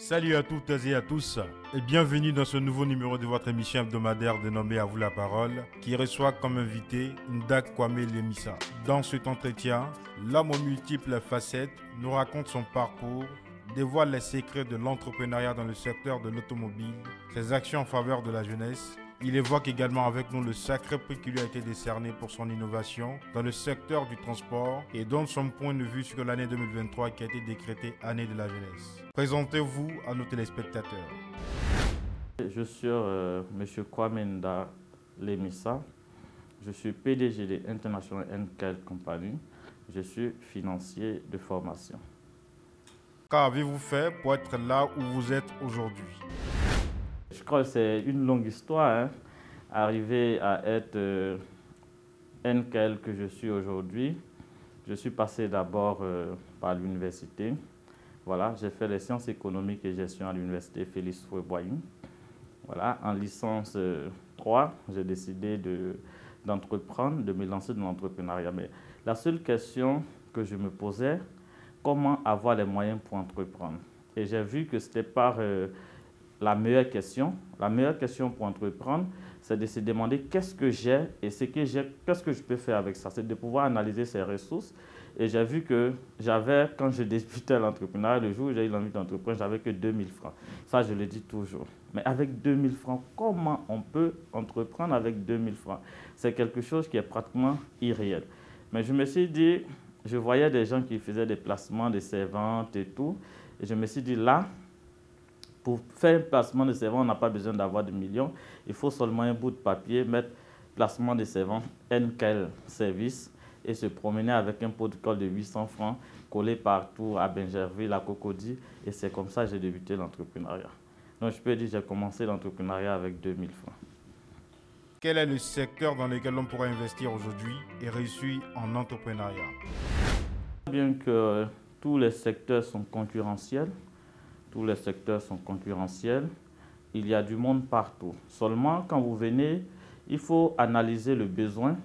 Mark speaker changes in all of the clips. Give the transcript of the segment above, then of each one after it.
Speaker 1: Salut à toutes et à tous et bienvenue dans ce nouveau numéro de votre émission hebdomadaire dénommée À vous la parole qui reçoit comme invité Ndak Kwame Lemissa. Dans cet entretien, l'homme aux multiples facettes nous raconte son parcours, dévoile les secrets de l'entrepreneuriat dans le secteur de l'automobile, ses actions en faveur de la jeunesse. Il évoque également avec nous le sacré prix qui lui a été décerné pour son innovation dans le secteur du transport et donne son point de vue sur l'année 2023 qui a été décrétée année de la jeunesse. Présentez-vous à nos téléspectateurs.
Speaker 2: Je suis M. Kwame Ndak Lemissa. Je suis PDG de International NKL Company. Je suis financier de formation.
Speaker 1: Qu'avez-vous fait pour être là où vous êtes aujourd'hui?
Speaker 2: Je crois que c'est une longue histoire, arriver à être NKL que je suis aujourd'hui. Je suis passé d'abord par l'université. Voilà, j'ai fait les sciences économiques et gestion à l'université Félix Houphouët-Boigny. Voilà, en licence 3, j'ai décidé d'entreprendre, de me lancer dans l'entrepreneuriat. Mais la seule question que je me posais, comment avoir les moyens pour entreprendre? Et j'ai vu que c'était par la meilleure question. La meilleure question pour entreprendre, c'est de se demander qu'est-ce que j'ai et ce que j'ai, qu'est-ce que je peux faire avec ça. C'est de pouvoir analyser ses ressources. Et j'ai vu que j'avais, quand je débutais l'entrepreneuriat, le jour où j'ai eu l'envie d'entreprendre, j'avais que 2000 francs. Ça, je le dis toujours. Mais avec 2000 francs, comment on peut entreprendre avec 2000 francs? C'est quelque chose qui est pratiquement irréel. Mais je me suis dit, je voyais des gens qui faisaient des placements de servantes et tout. Et je me suis dit, là, pour faire un placement de servant, on n'a pas besoin d'avoir des millions. Il faut seulement un bout de papier, mettre placement de servant, NKL service, et se promener avec un pot de colle de 800 francs, collé partout à Bingerville, à Cocody. Et c'est comme ça que j'ai débuté l'entrepreneuriat. Donc je peux dire que j'ai commencé l'entrepreneuriat avec 2000 francs.
Speaker 1: Quel est le secteur dans lequel on pourra investir aujourd'hui et réussir en entrepreneuriat?
Speaker 2: Bien que tous les secteurs sont concurrentiels, il y a du monde partout. Seulement, quand vous venez, il faut analyser le besoin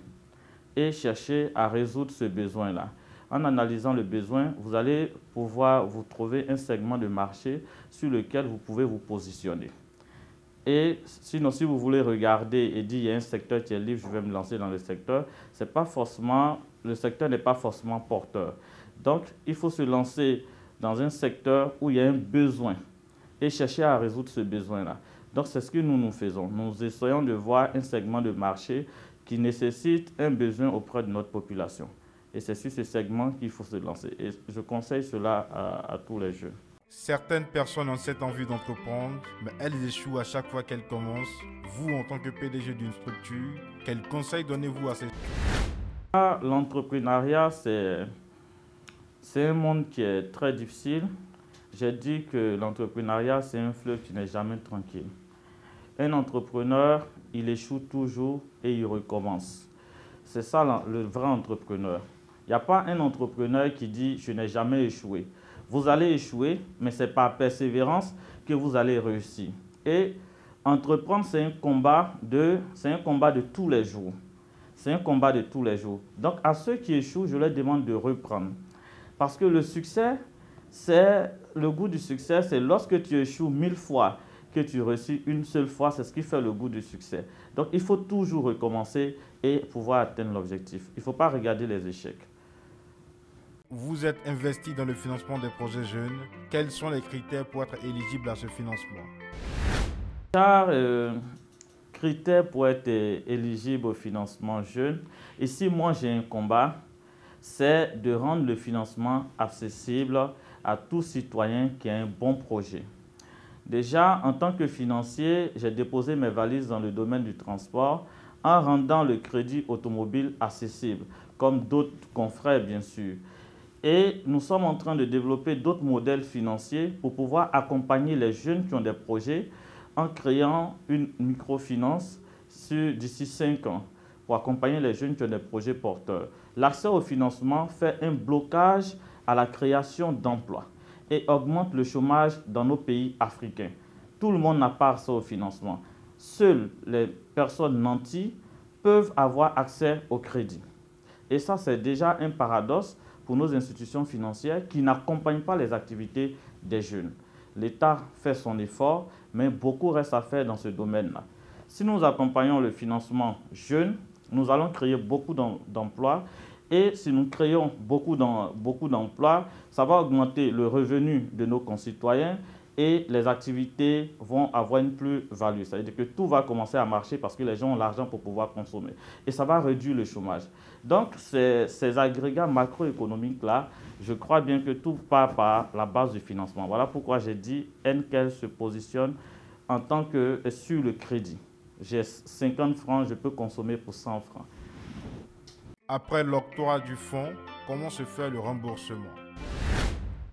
Speaker 2: et chercher à résoudre ce besoin-là. En analysant le besoin, vous allez pouvoir vous trouver un segment de marché sur lequel vous pouvez vous positionner. Et sinon, si vous voulez regarder et dire il y a un secteur qui est libre, je vais me lancer dans le secteur, le secteur n'est pas forcément porteur. Donc, il faut se lancer dans un secteur où il y a un besoin et chercher à résoudre ce besoin-là. Donc, c'est ce que nous faisons. Nous essayons de voir un segment de marché qui nécessite un besoin auprès de notre population. Et c'est sur ce segment qu'il faut se lancer. Et je conseille cela à tous les jeunes.
Speaker 1: Certaines personnes ont cette envie d'entreprendre, mais elles échouent à chaque fois qu'elles commencent. Vous, en tant que PDG d'une structure, quels conseils donnez-vous à ces structures?
Speaker 2: L'entrepreneuriat, c'est un monde qui est très difficile. J'ai dit que l'entrepreneuriat, c'est un fleuve qui n'est jamais tranquille. Un entrepreneur, il échoue toujours et il recommence. C'est ça le vrai entrepreneur. Il n'y a pas un entrepreneur qui dit « je n'ai jamais échoué ». Vous allez échouer, mais c'est par persévérance que vous allez réussir. Et entreprendre, c'est un combat de tous les jours. C'est un combat de tous les jours. Donc, à ceux qui échouent, je leur demande de reprendre. Parce que le succès, le goût du succès, c'est lorsque tu échoues 1000 fois, que tu réussis une seule fois, c'est ce qui fait le goût du succès. Donc, il faut toujours recommencer et pouvoir atteindre l'objectif. Il ne faut pas regarder les échecs.
Speaker 1: Vous êtes investi dans le financement des projets jeunes. Quels sont les critères pour être éligible à ce financement?
Speaker 2: Critères pour être éligible au financement jeune. Ici, moi, j'ai un combat, c'est de rendre le financement accessible à tout citoyen qui a un bon projet. Déjà, en tant que financier, j'ai déposé mes valises dans le domaine du transport en rendant le crédit automobile accessible, comme d'autres confrères, bien sûr. Et nous sommes en train de développer d'autres modèles financiers pour pouvoir accompagner les jeunes qui ont des projets en créant une microfinance d'ici 5 ans pour accompagner les jeunes qui ont des projets porteurs. L'accès au financement fait un blocage à la création d'emplois et augmente le chômage dans nos pays africains. Tout le monde n'a pas accès au financement. Seules les personnes nanties peuvent avoir accès au crédit. Et ça, c'est déjà un paradoxe pour nos institutions financières qui n'accompagnent pas les activités des jeunes. L'État fait son effort, mais beaucoup reste à faire dans ce domaine-là. Si nous accompagnons le financement jeune, nous allons créer beaucoup d'emplois. Et si nous créons beaucoup d'emplois, ça va augmenter le revenu de nos concitoyens et les activités vont avoir une plus-value. C'est-à-dire que tout va commencer à marcher parce que les gens ont l'argent pour pouvoir consommer. Et ça va réduire le chômage. Donc, ces agrégats macroéconomiques-là, je crois bien que tout part par la base du financement. Voilà pourquoi j'ai dit Henkel se positionne en tant que sur le crédit. J'ai 50 francs, je peux consommer pour 100 francs.
Speaker 1: Après l'octroi du fonds, comment se fait le remboursement?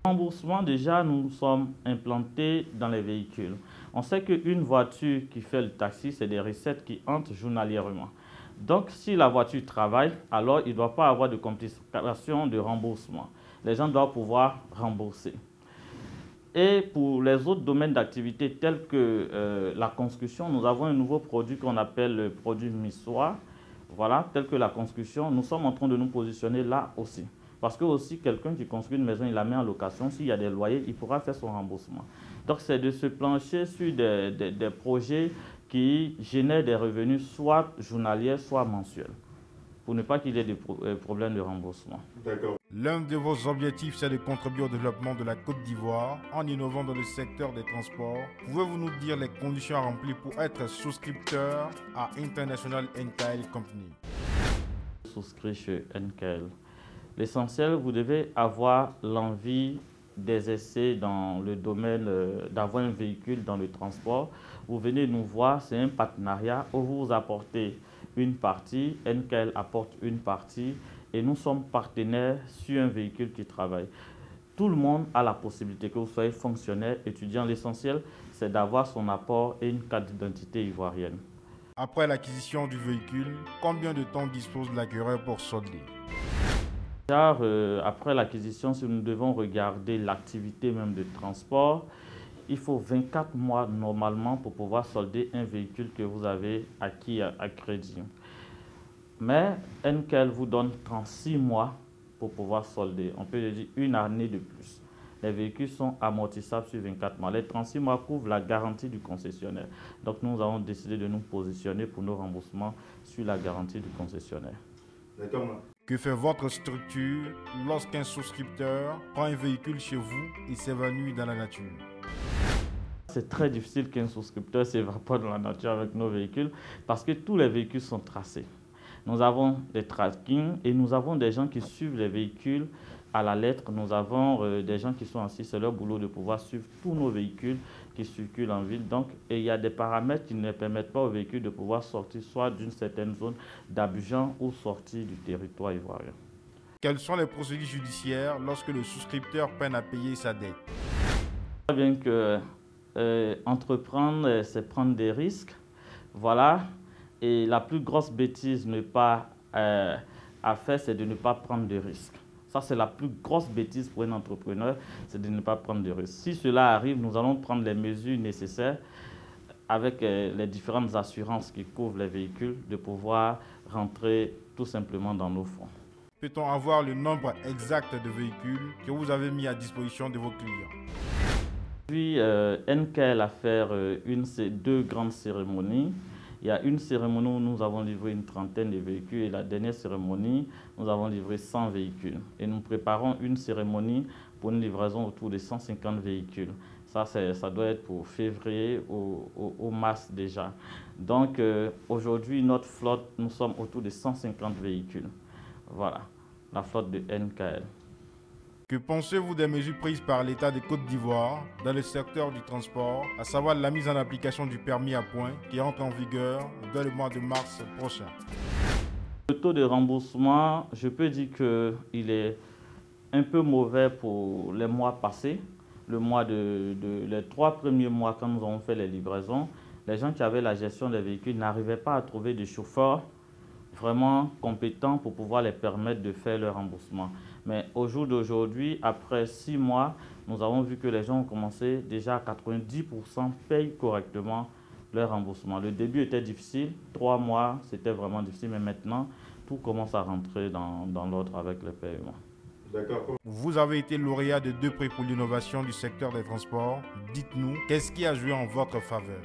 Speaker 2: Le remboursement, déjà, nous sommes implantés dans les véhicules. On sait qu'une voiture qui fait le taxi, c'est des recettes qui entrent journalièrement. Donc, si la voiture travaille, alors il ne doit pas avoir de complication de remboursement. Les gens doivent pouvoir rembourser. Et pour les autres domaines d'activité tels que la construction, nous avons un nouveau produit qu'on appelle le produit MISOA. Voilà, tel que la construction, nous sommes en train de nous positionner là aussi. Parce que aussi, quelqu'un qui construit une maison, il la met en location, s'il y a des loyers, il pourra faire son remboursement. Donc, c'est de se plancher sur des projets qui génèrent des revenus soit journaliers, soit mensuels, pour ne pas qu'il y ait des problèmes de remboursement.
Speaker 1: D'accord. L'un de vos objectifs, c'est de contribuer au développement de la Côte d'Ivoire en innovant dans le secteur des transports. Pouvez-vous nous dire les conditions à remplir pour être souscripteur à International NKL Company?
Speaker 2: Souscrit chez NKL. L'essentiel, vous devez avoir l'envie d'exercer dans le domaine, d'avoir un véhicule dans le transport. Vous venez nous voir, c'est un partenariat où vous apportez une partie, NKL apporte une partie et nous sommes partenaires sur un véhicule qui travaille. Tout le monde a la possibilité, que vous soyez fonctionnaire, étudiant. L'essentiel, c'est d'avoir son apport et une carte d'identité ivoirienne.
Speaker 1: Après l'acquisition du véhicule, combien de temps dispose l'acquéreur pour solder?
Speaker 2: Car après l'acquisition, si nous devons regarder l'activité même de transport, il faut 24 mois normalement pour pouvoir solder un véhicule que vous avez acquis à crédit. Mais NKL vous donne 36 mois pour pouvoir solder. On peut dire une année de plus. Les véhicules sont amortissables sur 24 mois. Les 36 mois couvrent la garantie du concessionnaire. Donc nous avons décidé de nous positionner pour nos remboursements sur la garantie du concessionnaire.
Speaker 1: D'accord. Que fait votre structure lorsqu'un souscripteur prend un véhicule chez vous et s'évanouit dans la nature?
Speaker 2: C'est très difficile qu'un souscripteur s'évapore dans la nature avec nos véhicules parce que tous les véhicules sont tracés. Nous avons des trackings et nous avons des gens qui suivent les véhicules à la lettre. Nous avons des gens qui sont assis, c'est leur boulot de pouvoir suivre tous nos véhicules qui circulent en ville. Donc, il y a des paramètres qui ne permettent pas aux véhicules de pouvoir sortir soit d'une certaine zone d'Abidjan ou sortir du territoire ivoirien.
Speaker 1: Quelles sont les procédures judiciaires lorsque le souscripteur peine à payer sa dette?
Speaker 2: Bien que entreprendre, c'est prendre des risques. Voilà. Et la plus grosse bêtise à faire, c'est de ne pas prendre de risques. Ça, c'est la plus grosse bêtise pour un entrepreneur, c'est de ne pas prendre de risques. Si cela arrive, nous allons prendre les mesures nécessaires avec les différentes assurances qui couvrent les véhicules, de pouvoir rentrer tout simplement dans nos fonds.
Speaker 1: Peut-on avoir le nombre exact de véhicules que vous avez mis à disposition de vos clients?
Speaker 2: Puis, NKL a fait deux grandes cérémonies. Il y a une cérémonie où nous avons livré une trentaine de véhicules et la dernière cérémonie, nous avons livré 100 véhicules. Et nous préparons une cérémonie pour une livraison autour de 150 véhicules. Ça doit être pour février au mars déjà. Donc aujourd'hui, notre flotte, nous sommes autour de 150 véhicules. Voilà, la flotte de NKL.
Speaker 1: Que pensez-vous des mesures prises par l'État de Côte d'Ivoire dans le secteur du transport, à savoir la mise en application du permis à points qui entre en vigueur dès le mois de mars prochain?
Speaker 2: Le taux de remboursement, je peux dire qu'il est un peu mauvais pour les mois passés. Les 3 premiers mois, quand nous avons fait les livraisons, les gens qui avaient la gestion des véhicules n'arrivaient pas à trouver des chauffeurs vraiment compétents pour pouvoir les permettre de faire le remboursement. Mais au jour d'aujourd'hui, après 6 mois, nous avons vu que les gens ont commencé déjà à 90% payent correctement leur remboursement. Le début était difficile, 3 mois, c'était vraiment difficile, mais maintenant, tout commence à rentrer dans l'ordre avec le paiement.
Speaker 1: D'accord. Vous avez été lauréat de 2 prix pour l'innovation du secteur des transports. Dites-nous, qu'est-ce qui a joué en votre faveur?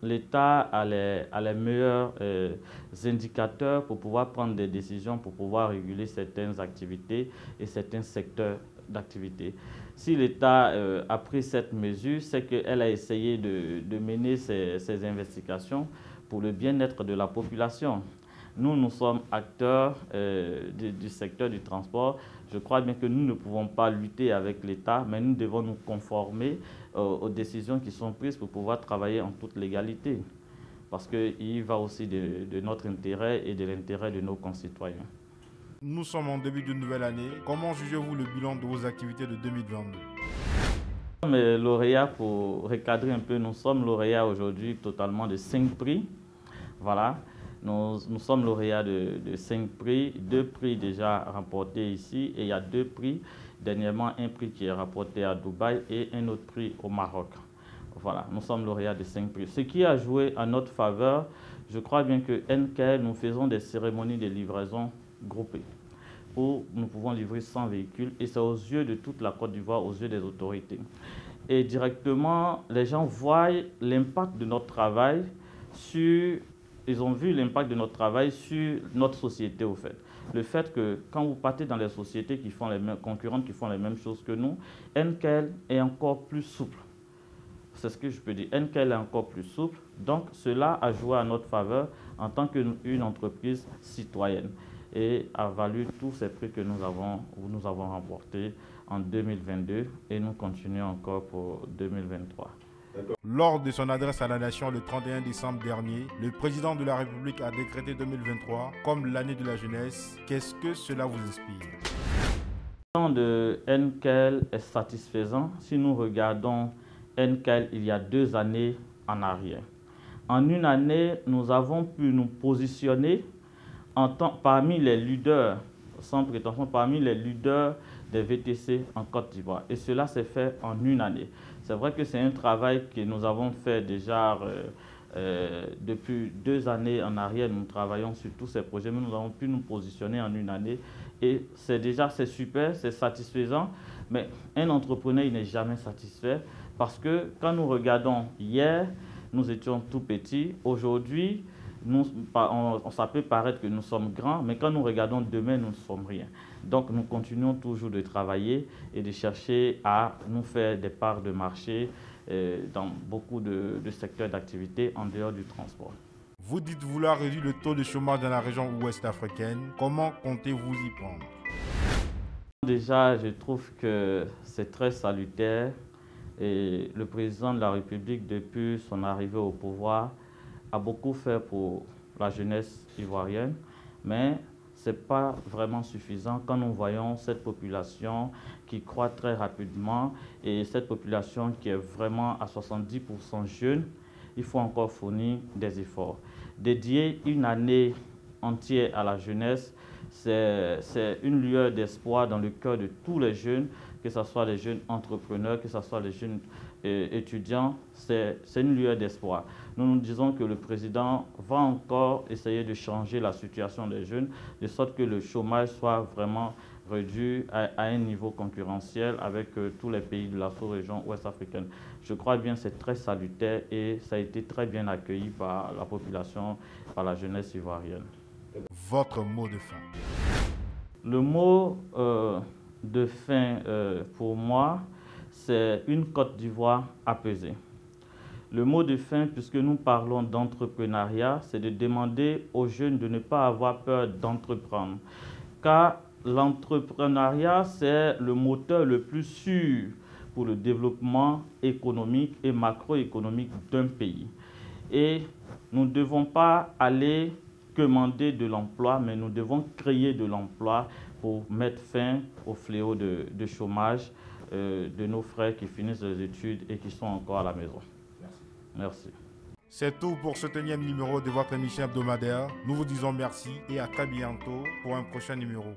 Speaker 2: L'État a les meilleurs indicateurs pour pouvoir prendre des décisions, pour pouvoir réguler certaines activités et certains secteurs d'activité. Si l'État a pris cette mesure, c'est qu'elle a essayé de mener ces investigations pour le bien-être de la population. Nous sommes acteurs du secteur du transport. Je crois bien que nous ne pouvons pas lutter avec l'État, mais nous devons nous conformer aux décisions qui sont prises pour pouvoir travailler en toute légalité. Parce qu'il va aussi de notre intérêt et de l'intérêt de nos concitoyens.
Speaker 1: Nous sommes en début d'une nouvelle année. Comment jugez-vous le bilan de vos activités de 2022?
Speaker 2: Nous sommes lauréats, pour recadrer un peu, nous sommes lauréats aujourd'hui totalement de 5 prix. Voilà. Nous sommes lauréats de 5 prix, 2 prix déjà remportés ici et il y a 2 prix, dernièrement un prix qui est rapporté à Dubaï et un autre prix au Maroc. Voilà, nous sommes lauréats de 5 prix. Ce qui a joué en notre faveur, je crois bien que NKL, nous faisons des cérémonies de livraison groupées où nous pouvons livrer 100 véhicules et c'est aux yeux de toute la Côte d'Ivoire, aux yeux des autorités. Et directement, les gens voient l'impact de notre travail sur... Ils ont vu l'impact de notre travail sur notre société, au fait. Le fait que quand vous partez dans les sociétés qui font les mêmes, concurrentes qui font les mêmes choses que nous, NKL est encore plus souple. C'est ce que je peux dire. NKL est encore plus souple. Donc, cela a joué à notre faveur en tant qu'une entreprise citoyenne et a valu tous ces prix que nous avons remportés en 2022 et nous continuons encore pour 2023.
Speaker 1: Lors de son adresse à la nation le 31 décembre dernier, le président de la République a décrété 2023 comme l'année de la jeunesse. Qu'est-ce que cela vous inspire?
Speaker 2: Le plan de NKL est satisfaisant si nous regardons NKL il y a 2 années en arrière. En une année, nous avons pu nous positionner parmi les leaders, sans prétention, parmi les leaders des VTC en Côte d'Ivoire. Et cela s'est fait en une année. C'est vrai que c'est un travail que nous avons fait déjà depuis 2 années en arrière. Nous travaillons sur tous ces projets, mais nous avons pu nous positionner en une année. Et c'est super, c'est satisfaisant. Mais un entrepreneur, il n'est jamais satisfait parce que quand nous regardons hier, nous étions tout petits. Aujourd'hui, ça peut paraître que nous sommes grands, mais quand nous regardons demain, nous ne sommes rien. Donc, nous continuons toujours de travailler et de chercher à nous faire des parts de marché dans beaucoup de secteurs d'activité en dehors du transport.
Speaker 1: Vous dites vouloir réduire le taux de chômage dans la région ouest africaine. Comment comptez-vous y prendre?
Speaker 2: Déjà, je trouve que c'est très salutaire et le président de la République, depuis son arrivée au pouvoir, a beaucoup fait pour la jeunesse ivoirienne, mais ce n'est pas vraiment suffisant quand nous voyons cette population qui croît très rapidement et cette population qui est vraiment à 70% jeune. Il faut encore fournir des efforts. Dédier une année entière à la jeunesse, c'est une lueur d'espoir dans le cœur de tous les jeunes, que ce soit les jeunes entrepreneurs, que ce soit les jeunes étudiants, c'est une lueur d'espoir. Nous disons que le président va encore essayer de changer la situation des jeunes, de sorte que le chômage soit vraiment réduit à un niveau concurrentiel avec tous les pays de la sous-région ouest africaine. Je crois bien que c'est très salutaire et ça a été très bien accueilli par la population, par la jeunesse ivoirienne.
Speaker 1: Votre mot de fin?
Speaker 2: Le mot de fin pour moi, c'est une Côte d'Ivoire apaisée. Le mot de fin, puisque nous parlons d'entrepreneuriat, c'est de demander aux jeunes de ne pas avoir peur d'entreprendre. Car l'entrepreneuriat, c'est le moteur le plus sûr pour le développement économique et macroéconomique d'un pays. Et nous ne devons pas aller commander de l'emploi, mais nous devons créer de l'emploi pour mettre fin au fléau de chômage de nos frères qui finissent les études et qui sont encore à la maison. Merci.
Speaker 1: C'est tout pour ce 9e numéro de votre émission hebdomadaire. Nous vous disons merci et à très bientôt pour un prochain numéro.